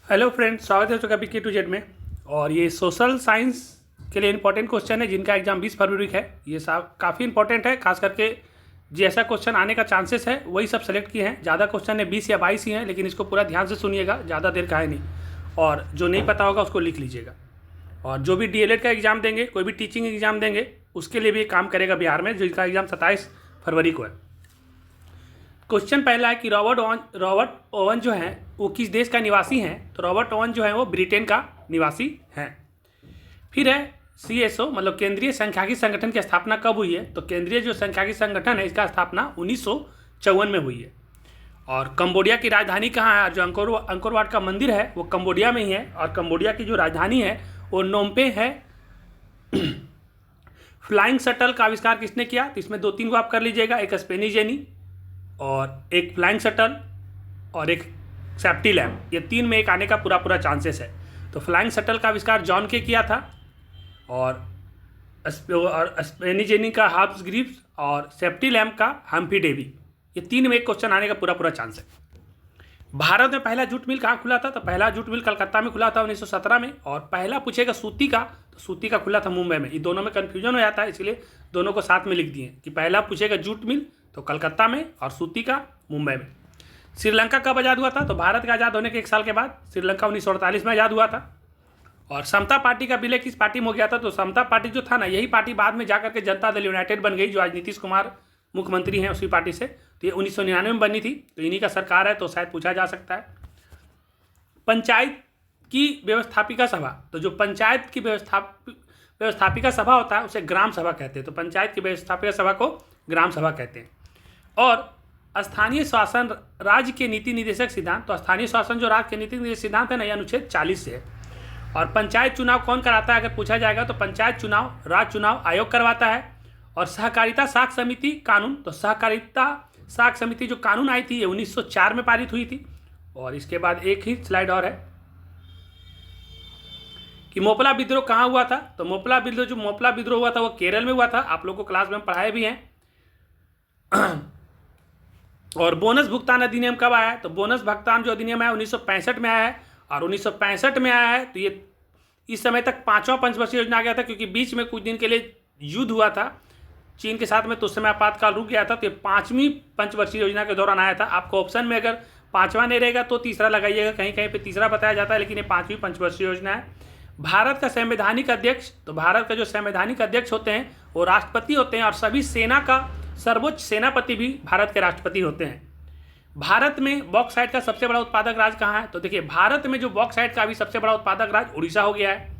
Hello friends, स्वागत है आपका के टू जेड में। और ये सोशल साइंस के लिए इंपॉर्टेंट क्वेश्चन है जिनका एग्जाम 20 फरवरी है। ये सब काफ़ी इंपॉर्टेंट है, खास करके जैसा क्वेश्चन आने का चांसेस है वही सब सेलेक्ट किए हैं। ज़्यादा क्वेश्चन है 20 या 22 ही हैं, लेकिन इसको पूरा ध्यान से सुनिएगा, ज़्यादा देर का है नहीं। और जो नहीं पता होगा उसको लिख लीजिएगा। और जो भी डीएलएड का एग्ज़ाम देंगे, कोई भी टीचिंग एग्ज़ाम देंगे, उसके लिए भी काम करेगा बिहार में, जिसका एग्ज़ाम 27 फरवरी को है। क्वेश्चन पहला है कि रॉबर्ट ओवन जो हैं वो किस देश का निवासी हैं? तो रॉबर्ट ओवन जो है वो ब्रिटेन का निवासी हैं। फिर है CSO मतलब केंद्रीय सांख्यिकी संगठन की स्थापना कब हुई है? तो केंद्रीय जो सांख्यिकी संगठन है इसका स्थापना 1954 में हुई है। और कंबोडिया की राजधानी कहाँ है? जो अंकोर वाट का मंदिर है वो कंबोडिया में ही है। और कंबोडिया की जो राजधानी है वो नोम्पे है। फ्लाइंग शटल का आविष्कार किसने किया? तो इसमें 2-3 को आप कर लीजिएगा, एक स्पेनी जेनी और एक फ्लाइंग शटल और एक सेफ्टी लैम्प। ये 3 में एक आने का पूरा चांसेस है। तो फ्लाइंग शटल का आविष्कार जॉन के किया था, और स्पेनी जेनी का हाब्स ग्रीव्स, और सेफ्टी लैम्प का हम्फ्री डेवी। ये 3 में एक क्वेश्चन आने का पूरा चांस है। भारत में पहला जूट मिल कहाँ खुला था? तो पहला जूट मिल कलकत्ता में खुला था 1917 में। और पहला पूछेगा सूती का, तो सूती का खुला था मुंबई में। ये दोनों में कन्फ्यूजन हो जाता है, इसलिए दोनों को साथ में लिख दिए कि पहला पूछेगा जूट मिल तो कलकत्ता में और सूती का मुंबई में। श्रीलंका कब आज़ाद हुआ था? तो भारत का आज़ाद होने के 1 साल के बाद श्रीलंका 1948 में आज़ाद हुआ था। और समता पार्टी का विलय किस पार्टी में हो गया था? तो समता पार्टी जो था ना, यही पार्टी बाद में जाकर के जनता दल यूनाइटेड बन गई, जो आज नीतीश कुमार मुख्यमंत्री हैं उसी पार्टी से। तो ये 1999 में बनी थी, तो इन्हीं का सरकार है, तो शायद पूछा जा सकता है। पंचायत की व्यवस्थापिका सभा, तो जो पंचायत की व्यवस्थापिका सभा होता है उसे ग्राम सभा कहते हैं। तो पंचायत की व्यवस्थापिका सभा को ग्राम सभा कहते हैं। और स्थानीय शासन राज्य के नीति निर्देशक सिद्धांत, तो स्थानीय शासन जो राज्य के नीति निर्देशक सिद्धांत है ना, यह अनुच्छेद 40 से है। और पंचायत चुनाव कौन कराता है अगर पूछा जाएगा? तो पंचायत चुनाव राज्य चुनाव आयोग करवाता है। और सहकारिता साख समिति कानून, तो सहकारिता साख समिति जो कानून आई थी ये 1904 में पारित हुई थी। और इसके बाद एक ही स्लाइड और है कि मोपला विद्रोह कहाँ हुआ था? तो मोपला विद्रोह हुआ था वो केरल में हुआ था। आप लोगों को क्लास में हम पढ़ाए भी हैं। और बोनस भुगतान अधिनियम कब आया है? तो बोनस भुगतान जो अधिनियम है 1965 में आया है। और 1965 में आया है तो ये इस समय तक 5वां पंचवर्षीय योजना आ गया था, क्योंकि बीच में कुछ दिन के लिए युद्ध हुआ था चीन के साथ में, तो उस समय आपातकाल रुक गया था। तो ये 5वीं पंचवर्षीय योजना के दौरान आया था। आपको ऑप्शन में अगर 5वां नहीं रहेगा तो तीसरा लगाइएगा, कहीं कहीं पे तीसरा बताया जाता है, लेकिन ये 5वीं पंचवर्षीय योजना है। भारत का संवैधानिक अध्यक्ष, तो भारत का जो संवैधानिक अध्यक्ष होते हैं वो राष्ट्रपति होते हैं। और सभी सेना का सर्वोच्च सेनापति भी भारत के राष्ट्रपति होते हैं। भारत में बॉक्साइट का सबसे बड़ा उत्पादक राज्य कहाँ है? तो देखिए, भारत में जो बॉक्साइट का अभी सबसे बड़ा उत्पादक राज्य उड़ीसा हो गया है।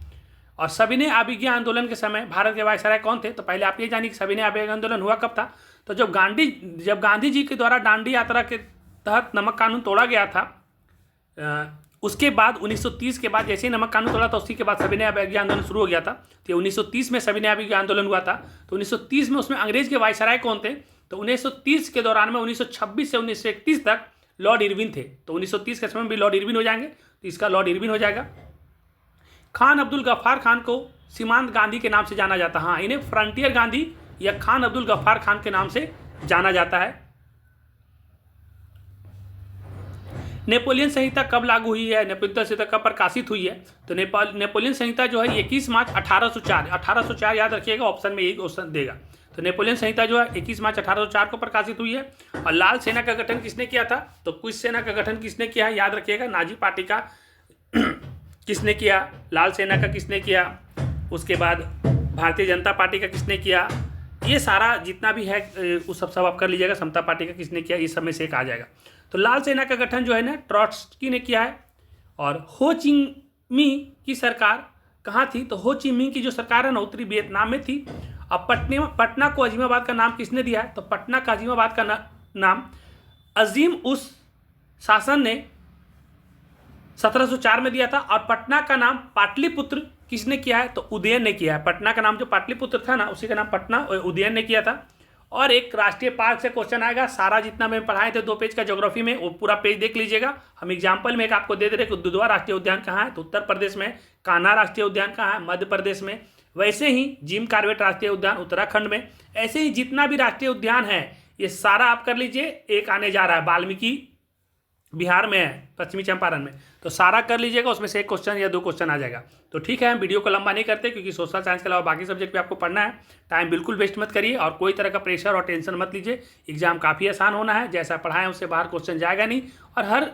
और सविनय अवज्ञा आंदोलन के समय भारत के वायसराय कौन थे? तो पहले आप ये जानिए कि सविनय अवज्ञा आंदोलन हुआ कब था? तो जब गांधी जी के द्वारा दांडी यात्रा के तहत नमक कानून तोड़ा गया था, उसके बाद 1930 के बाद जैसे ही नमक कानून तोड़ा था उसी के बाद सविनय अवज्ञा आंदोलन शुरू हो गया था। तो 1930 में सविनय अवज्ञा आंदोलन हुआ था। तो 1930 में उसमें अंग्रेज के वायसराय कौन थे? तो 1930 के दौरान में 1926 से 1931 तक लॉर्ड इरविन थे। तो 1930 के समय में भी लॉर्ड इरविन हो जाएंगे, तो इसका लॉर्ड इरविन हो जाएगा। खान अब्दुल गफ्फार खान को सीमांत गांधी के नाम से जाना जाता है। हाँ, इन्हें फ्रंटियर गांधी या खान अब्दुल गफ्फार खान के नाम से जाना जाता है। नेपोलियन संहिता कब लागू हुई है? नेपोलियन संहिता कब प्रकाशित हुई है? तो नेपोलियन संहिता जो है 21 मार्च 1804 याद रखिएगा, ऑप्शन में एक ऑप्शन देगा। तो नेपोलियन संहिता जो है 21 मार्च 1804 को प्रकाशित हुई है। और लाल सेना का गठन किसने किया था? तो कुछ सेना का गठन किसने किया है? याद रखिएगा, नाजी पार्टी का किसने किया, लाल सेना का किसने किया, उसके बाद भारतीय जनता पार्टी का किसने किया, ये सारा जितना भी है उस सब आप कर लीजिएगा। समता पार्टी का किसने किया, इस सब में से एक आ जाएगा। तो लाल सेना का गठन जो है ना ट्रॉट्स्की ने किया है। और हो ची मिंह की सरकार कहाँ थी? तो हो ची मिंह की जो सरकार है ना उत्तरी वियतनाम में थी। अब पटना को अजीमाबाद का नाम किसने दिया है? तो पटना का अजीमाबाद का नाम अजीम उस शासन ने 1704 में दिया था। और पटना का नाम पाटलिपुत्र किसने किया है? तो उदयन ने किया है। पटना का नाम जो पाटलिपुत्र था ना उसी का नाम पटना उदयन ने किया था। और एक राष्ट्रीय पार्क से क्वेश्चन आएगा, सारा जितना मैं पढ़ाए थे 2 पेज का ज्योग्राफी में वो पूरा पेज देख लीजिएगा। हम एग्जाम्पल में एक आपको दे दे रहे कि दुधवा राष्ट्रीय उद्यान कहाँ है? तो उत्तर प्रदेश में। कान्हा राष्ट्रीय उद्यान कहाँ है? मध्य प्रदेश में। वैसे ही जिम कॉर्बेट राष्ट्रीय उद्यान उत्तराखंड में। ऐसे ही जितना भी राष्ट्रीय उद्यान है ये सारा आप कर लीजिए। एक आने जा रहा है वाल्मीकि बिहार में है, पश्चिमी चंपारण में। तो तो सारा कर लीजिएगा, उसमें से एक क्वेश्चन या 2 क्वेश्चन आ जाएगा। तो ठीक है, हम वीडियो को लंबा नहीं करते क्योंकि सोशल साइंस के अलावा बाकी सब्जेक्ट भी आपको पढ़ना है। टाइम बिल्कुल वेस्ट मत करिए और कोई तरह का प्रेशर और टेंशन मत लीजिए। एग्जाम काफ़ी आसान होना है, जैसा पढ़ाएं उससे बाहर क्वेश्चन जाएगा नहीं। और हर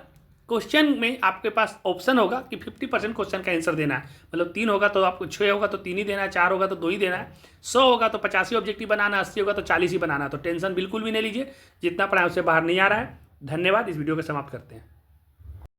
क्वेश्चन में आपके पास ऑप्शन होगा कि 50% क्वेश्चन का आंसर देना है। मतलब 3 होगा तो आपको 6 होगा तो 3 ही देना है, 4 होगा तो 2 ही देना है, 100 होगा तो 85 ऑब्जेक्टिव बनाना है, 80 होगा तो 40 ही बनाना है। तो टेंशन बिल्कुल भी नहीं लीजिए, जितना पढ़ाएं उससे बाहर नहीं आ रहा है। धन्यवाद, इस वीडियो को समाप्त करते हैं।